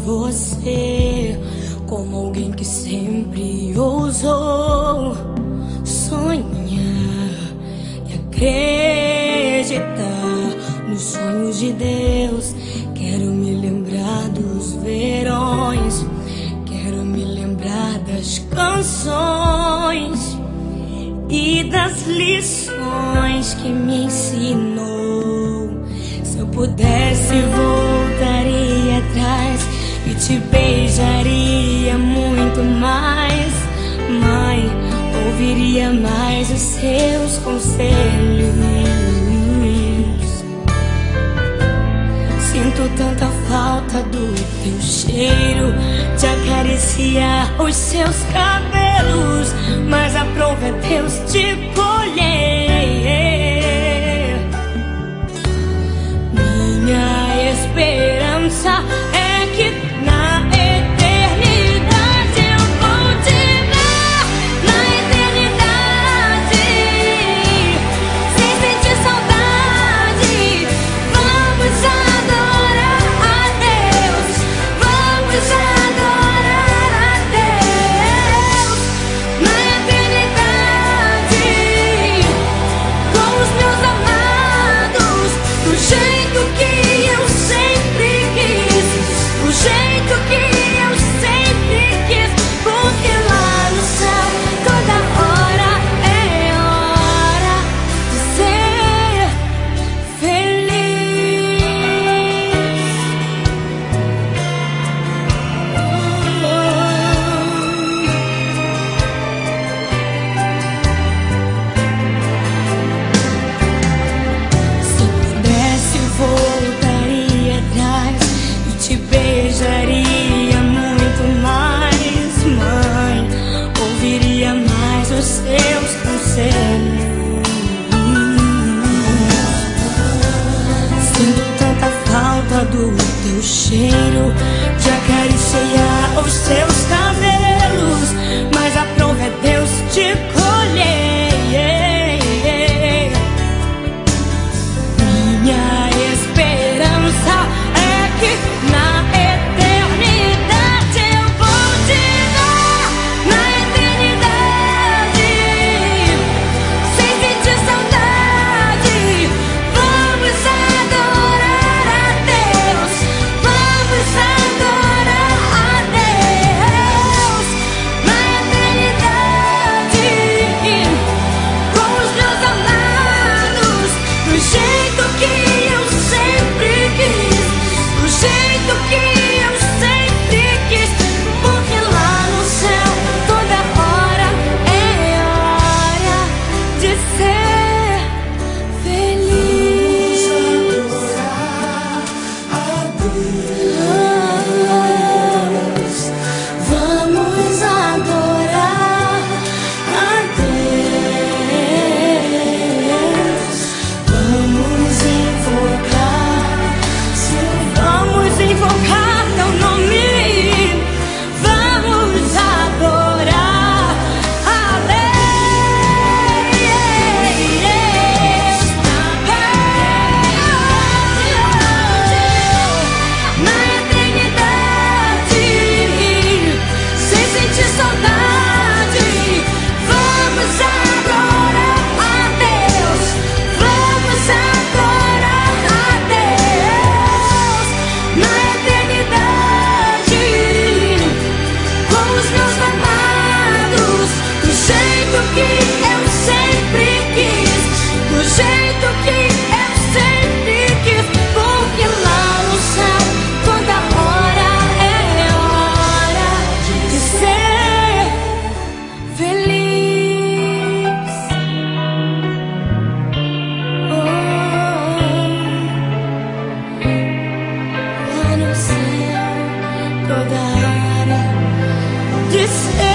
você como alguém que sempre ousou sonhar e acreditar nos sonhos de Deus. Quero me lembrar dos verões, quero me lembrar das canções e das lições que me ensinou. Se eu pudesse, voltaria atrás e te beijaria muito mais. Mãe, ouviria mais os seus conselhos. Sinto tanta falta do teu cheiro, de acariciar os seus cabelos, mas a prova é Deus te colher. Minha esperança é que na eternidade eu vou te ver. Na eternidade, sem sentir saudade, vamos adorar a Deus. Vamos adorar a Deus. Na eternidade, com os meus amados, do jeito que eu sempre quis, do jeito que eu sempre quis, porque lá no céu toda hora é hora de ser feliz. Se eu pudesse, voltaria atrás e te beijaria muito mais. Mãe, ouviria mais os seus conselhos. Sinto tanta falta do teu cheiro, de acariciar os seus cabelos, mas a prova é Deus te colher. Minha esperança é que na eternidade eu vou te ver. Na eternidade, sem sentir saudade, vamos adorar a Deus. Vamos adorar a Deus. Na eternidade, com os meus amados, do jeito que eu sempre quis, do jeito que eu sempre quis, porque lá no céu toda hora é hora de ser feliz. Vamos adorar a Deus. Vamos invocar teu nome. Vamos adorar a Deus. Na eternidade, sem sentir saudade, vamos adorar a Deus. Vamos adorar a Deus. Na eternidade, com os meus amados, do jeito que eu sempre quis, do jeito que eu sempre quis, porque lá no céu toda hora é hora de ser feliz. Lá no céu toda hora de ser